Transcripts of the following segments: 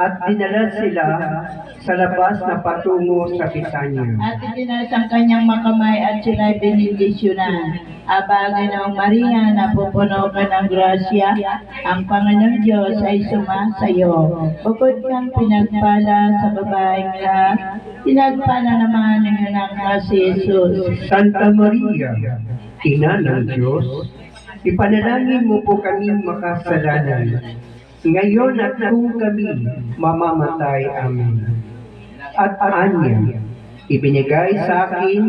At dinala sila sa labas na patungo sa Betanya. At itinaas ang kanyang makamay at sila'y benedisyonan. Aba, Ginoong Maria, napupuno ka ng grasya, ang Panginoong Diyos ay sumasayo. Bukod kang pinagpala sa babaeng lahat, pinagpala naman ng anak na si Jesus. Santa Maria, Ina ng Diyos, ipanalangin mo po kaming makasalanan, ngayon at kung kami mamamatay. Amen. At anya, ibinigay sa akin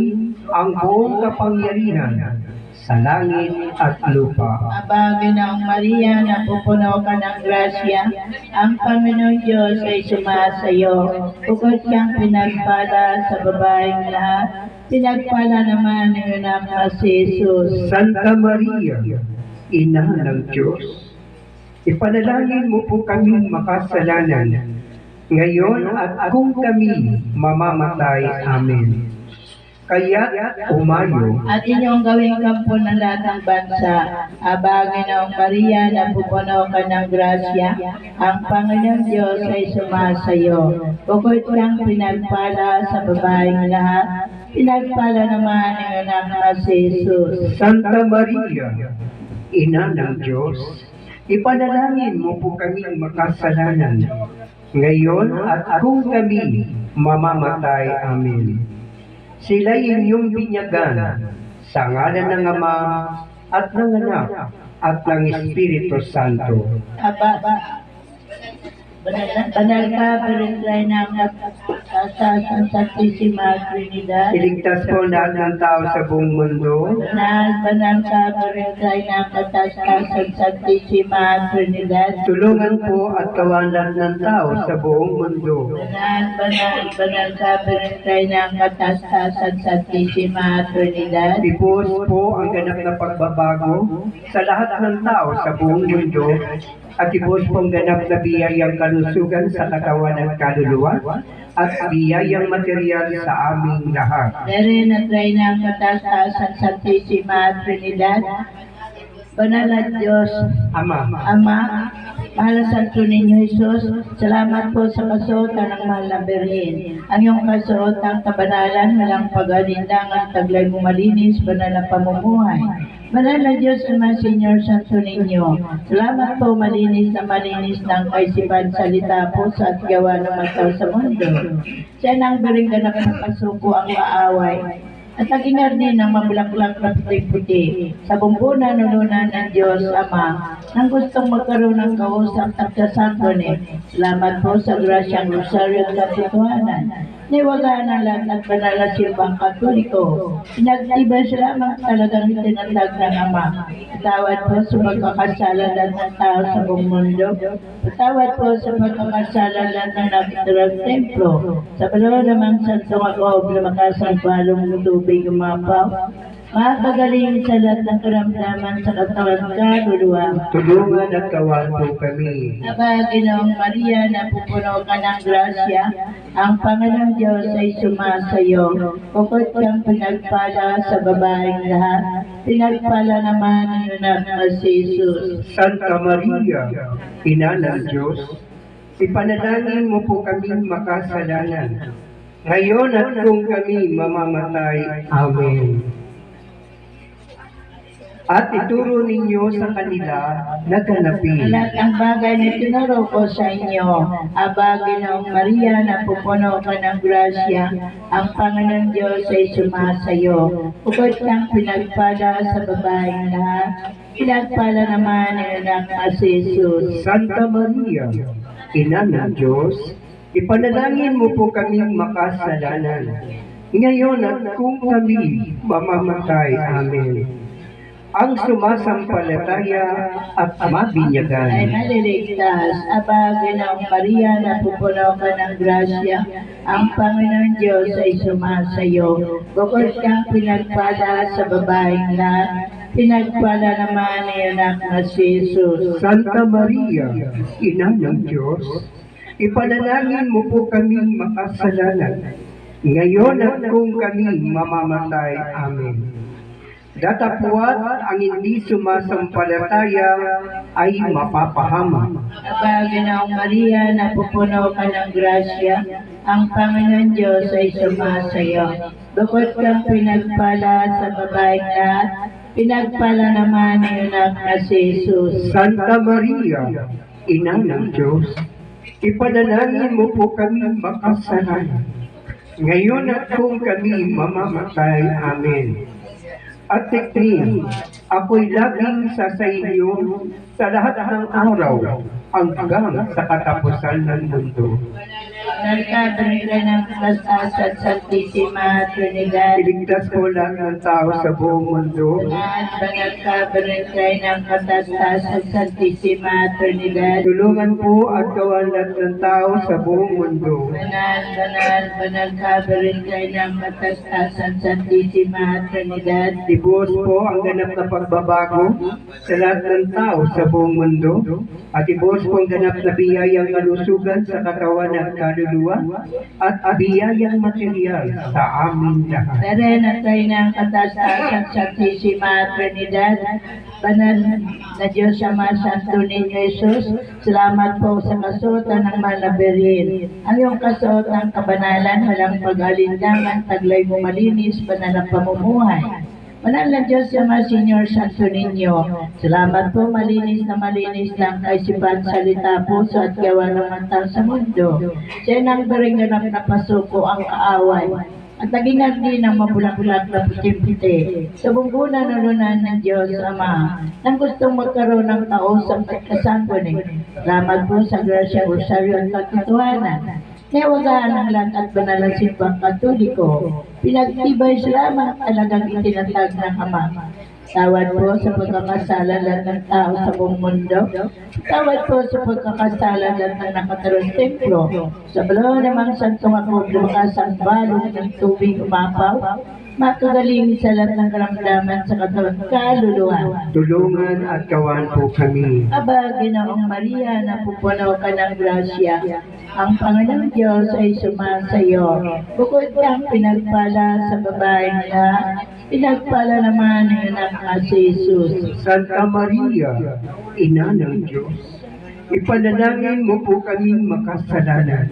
ang buong kapangyarihan sa langit at lupa. Aba, Ginoong Maria, napupuno ka ng grasya, ang Panginoong Diyos ay sumasayo. Bukod kang pinagpala sa babaeng lahat, pinagpala naman ng anak na si Jesus. Santa Maria, Ina ng Diyos, ipanalangin mo po kaming makasalanan, ngayon at kung kami mamamatay. Amen. Kaya't umayo At inyong gawing kampo ng lahat ng bansa. Aba, Ginoong Maria, napupuno ka ng grasya, ang Panginoong Diyos ay sumasayo. Bukod kang pinagpala sa babaeng lahat, pinagpala naman ng anak na si Jesus. Santa Maria, Ina ng Diyos, ipanalangin mo po kaming makasalanan, ngayon at kung kami mamamatay. Amen. Sila'y inyong binyagan sa ngalan ng Ama at ng Anak at ng Espiritu Santo. Aba, banal ka, Berentray ng Katasang Santisima Trinidad. Iligtas po lahat ng tao sa buong mundo. Banal ka, Berentray ng Katasang Santisima Trinidad. Tulungan po at kawan lahat ng tao sa buong mundo. Banal ka, Berentray ng Katasang Santisima Trinidad. Ipos po ang ganap na pagbabago sa lahat ng tao sa buong mundo at ipos po ang ganap na biyayang kalusugan sa katawan at kaluluwa at biyayang material sa aming lahat. Dari na try ng Katasang Santisima Trinidad. Banal na Diyos, Ama, mahal na Santo Niño Jesus, salamat po sa kasuotan ng mahal na Birhen. Ang iyong kasuotang kabanalan, walang pag-alinlangan, taglay mo malinis, banal na pamumuhay. Banal na Diyos, Ama, Senyor Santo Niño, salamat po malinis ng kaisipan, salita, puso at gawa ng mga sa mundo. Siya nang biring ganap na pasuko ang kaaway. At nagingar din ng mabulaklak na puti-puti sa bumbunan nulunan ng Diyos Ama nang gustong magkaroon ng kausap at kasangguni. Salamat po sa grasyang rosaryo at katotohanan. Niwagaan ang lahat ng banal na simbang Katoliko. Pinagtibay sila lamang talagang tinatag ng Ama. Patawad po sa pagkakasalan ng tao sa buong mundo. Patawad po sa pagkakasalan ng nakitirang templo. Sa balaw namang santong ako, lumakas ang palong tubig umapaw. Makagaling sa lahat ng karamdaman sa katawan kaluluwa. tulungan at kawan po kami. Aba, Ginoong Maria, napupuno ka ng grasya, ang Panginoong Diyos ay sumasayo. Bukod kang pinagpala sa babaeng lahat, pinagpala naman ang anak na si Jesus. Santa Maria, Ina ng Diyos, ipanalangin mo po kaming makasalanan, ngayon at kung kami mamamatay. Amen. At ituro ninyo sa kanila na ganapin Lahat ng bagay na tinuro ko sa inyo, Aba, Ginoong Maria, napupuno ka ng grasya, ang Panginoong Diyos ay sumasayo. Bukod kang pinagpala sa babaeng lahat, pinagpala naman ang anak na si Jesus. Santa Maria, Ina ng Diyos, ipanalangin mo po kaming makasalanan, ngayon at kung kami mamamatay. Amen. Ang sumasampalataya at ay mabinyagan. maliligtas. Aba, Ginoong Maria, napupuno ka ng grasya, ang Panginoong Diyos ay sumasayo. Bukod kang pinagpala sa babaeng lahat, pinagpala naman ang anak na si Jesus. Santa Maria, Ina ng Diyos, ipanalangin mo po kaming makasalanan, ngayon at kung kami mamamatay. Amen. Datapwat ang hindi sumasampalataya ay mapapahama. Aba, Ginoong Maria, napupuno ka ng grasya, ang Panginoon Diyos ay sumasayo. Bukod kang pinagpala sa babaeng lahat, pinagpala naman ang anak na si Jesus. Santa Maria, Ina ng Diyos, ipanalangin mo po kami makasalanan. Ngayon at kung kami mamamatay. Amen. At Tekrin, ako'y laging sa iyo sa lahat ng araw hanggang sa katapusan ng mundo. Nagkabarila ng kasasan Santisima Trinidad, Iligtas po lahat ng tao sa buong mundo. at nagkabarila ng kasasan Santisima Trinidad, Tulungan po at gawan lahat ng tao sa buong mundo. banal kabarila ng kasasan Santisima Trinidad, Ibuhos po ang ganap na pagbabago sa lahat ng tao sa buong mundo. At ibuhos po ang ganap na biyayang kalusugan sa katawan at kaluluwa at biyayang material sa amin lahat. Dare na tayo ng katastasan Santisima Trinidad, banal na Diyos Ama Santo Niño Jesus, salamat po sa kasuotan ng Malaberhin. Ang iyong kasuotan kabanalan, walang pag-alinlangan, taglay mo malinis, banal na pamumuhay. Banal na Diyos Ama Senior Santo Niño, salamat po malinis lang kaisipan, salita, puso at gawa ng mata sa mundo. Siya nang ganap na pasuko ang kaaway at naging din ng mabulak-bulak na puti-puti sa bunggunan ng Diyos Ama nang gustong magkaroon ng kausap at kasangguni. Salamat po sa grasya, rosaryo at katotohanan. Nawagaan ang lahat at banal ng simbang katoliko. Pinagtibay salamat talagang itinatag ng Ama. Tawad po sa pagkakasala lahat ng tao sa buong mundo. Tawad po sa pagkakasala lahat ng nakatarong templo. Sa balo namang santong ako lumakas ang balot ng tubig umapaw. Makagaling sa lahat ng karamdaman sa katawan kaluluwa. Tulungan at gawan po kami. Aba, Ginoong Maria, napupuno ka ng grasya. Ang Panginoong Diyos ay sumasayo. Bukod kang pinagpala sa babaeng lahat, pinagpala naman ang anak na si Jesus. Santa Maria, Ina ng Diyos, ipanalangin mo po kaming makasalanan.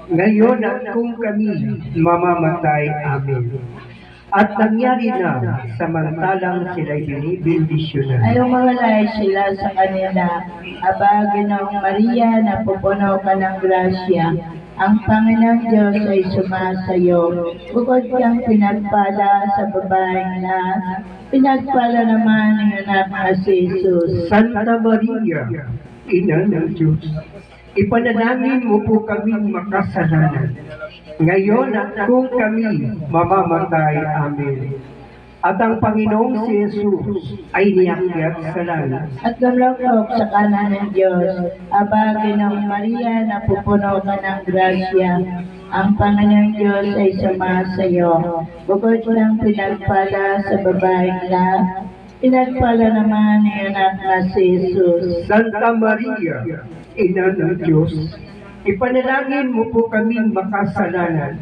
Ngayon at kung kami mamamatay. Amen. At nangyari na, samantalang sila'y binibindisyonan. Ay umalay sila sa kanila. Aba, Ginoong Maria, napupuno ka ng grasya. Ang Panginoong Diyos ay sumasayo. Bukod kang pinagpala sa babaeng lahat, pinagpala naman ang anak na si Jesus. Santa Maria, Ina ng Diyos, ipanalangin mo po kaming makasalanan. Ngayon at kung kami mamamatay. Amen. At ang Panginoong si Jesus ay niakyat sa langit. At lumlok sa kanan ng Diyos. Aba, Ginoong Maria, napupuno ka ng grasya. Ang Panginoong Diyos ay sumasayo. Bukod kang pinagpala sa babaeng lahat, pinagpala naman ang anak na si Jesus. Santa Maria, Ina ng Diyos, ipanalangin mo po kaming makasalanan.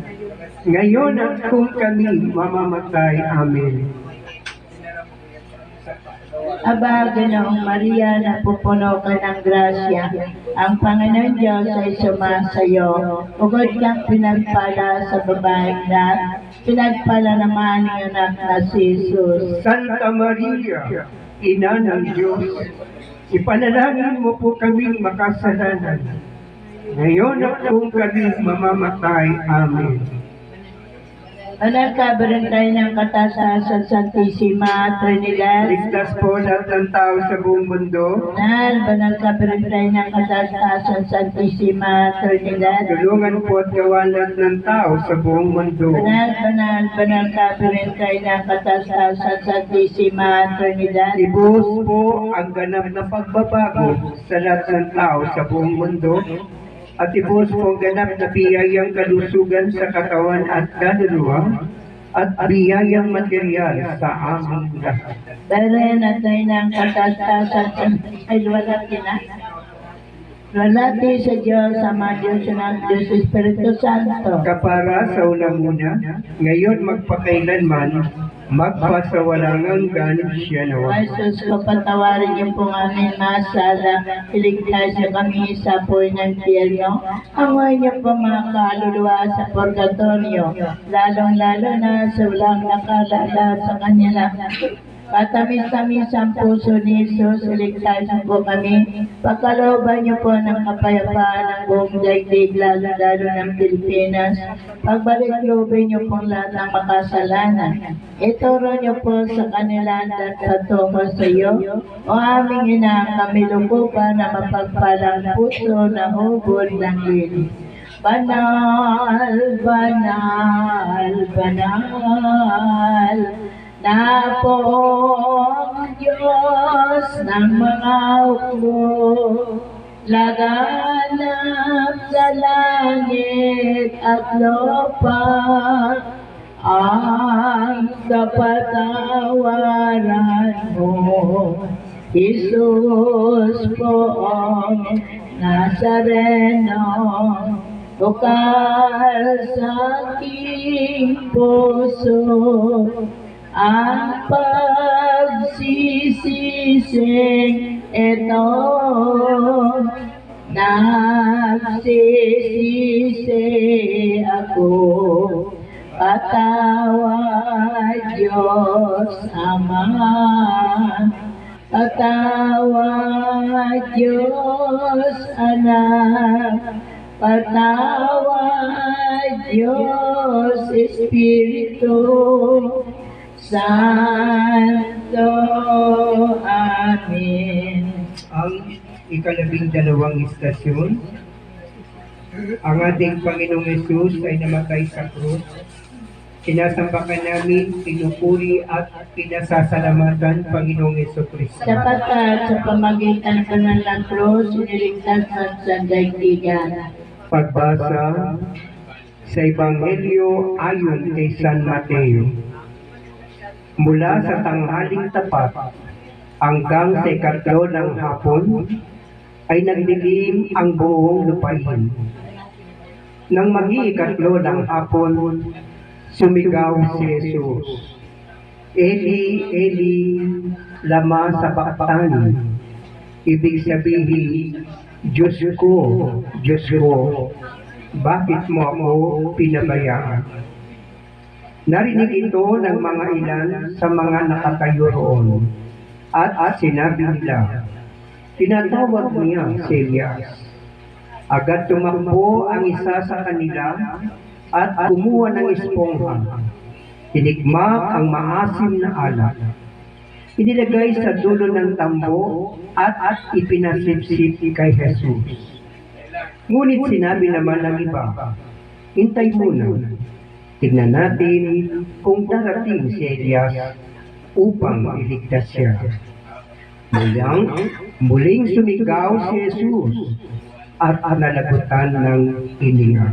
Ngayon at kung kami mamamatay. Amen. Aba, Ginoong Maria, napupuno ka ng grasya. Ang Panginoon Diyos ay sumasayo. Bukod kang pinagpala sa babaeng lahat, pinagpala naman ang anak na si Jesus. Santa Maria, Ina ng Diyos, ipanalangin mo po kaming makasalanan. Ngayon at kung kami mamamatay. Amen. Banal ka tayo ng katasasan Santisima Trinidad. Ligtas po lahat ng tao sa buong mundo. Banal ka tayo ng katasasan Santisima Trinidad. Tulungan po at gawan lahat ng tao sa buong mundo. Banal ka tayo ng katasasan Santisima Trinidad. Ibuhos po ang ganap na pagbabago sa lahat ng tao sa buong mundo. At ibuhos po ang ganap na biyayang kalusugan sa katawan at kaluluwa at biyayang material sa aming lahat. Dare na tayo ng katasasan ay luwalhati na. Luwalhati sa Diyos, Ama, Diyos ng Diyos, Espiritu Santo. Kapara sa unang-una, ngayon magpakailanman, magpasawalang hanggan siya nawa. Jesus ko, patawarin niyo po ang aming masala. Iligtas niyo kami sa apoy ng impyerno. Amoy niyo po mga kaluluwa sa purgatorio, lalong-lalo na sa walang nakalala sa kanila. Katamis-tamis ang puso ni Jesus, iligtas niyo po kami. Pagkalooban niyo po ng kapayapaan ng buong daigdig, lalo-lalo ng Pilipinas. Pagbalik-loobin niyo po lahat ng makasalanan. Ituro niyo po sa kanila at patungo sa iyo. O aming ina, kami lukuban na mapagpalang puso na hubod ng linis. Banal, banal, banal, na po ang Diyos ng mga hukbo, laganap sa langit at lupa, ang kapatawaran mo. Jesus poong Nazareno, bukal sa aking puso ang pagsisising ito. Nagsisisi ako, patawad Diyos Ama, patawad Diyos Anak, patawad Diyos Espiritu Santo. Amen. Ang ika-12 istasyon, ang ating Panginoong Yesus ay namatay sa krus. Sinasambakan namin, pinupuri at pinasasalamatan Panginoong Jesucristo. Sapagkat sa pamagitan ng kanal ng krus, iniligtas ang sandaigdigan. Pagbasa sa Ebanghelyo ayon kay San Mateo. Mula sa tanghaling tapat hanggang sa ikatlo ng hapon ay nagdilim ang buong lupain. Nang mag-iikatlo ng hapon, sumigaw si Jesus, Eli, Eli, lama sabachthani. Ibig sabihin, Diyos ko, bakit mo ako pinabayaan? Narinig ito ng mga ilan sa mga nakatayo roon, at sinabi nila, tinatawag niya si Elias. Agad tumakbo ang isa sa kanila at kumuha ng espongha. Tinigma ang maasim na alak. Inilagay sa dulo ng tambo at ipinasipsip kay Jesus. Ngunit sinabi naman ng iba, hintay muna. Tignan natin kung darating si Elias upang iligtas siya. Muling sumigaw si Jesus at nalagutan ng hininga.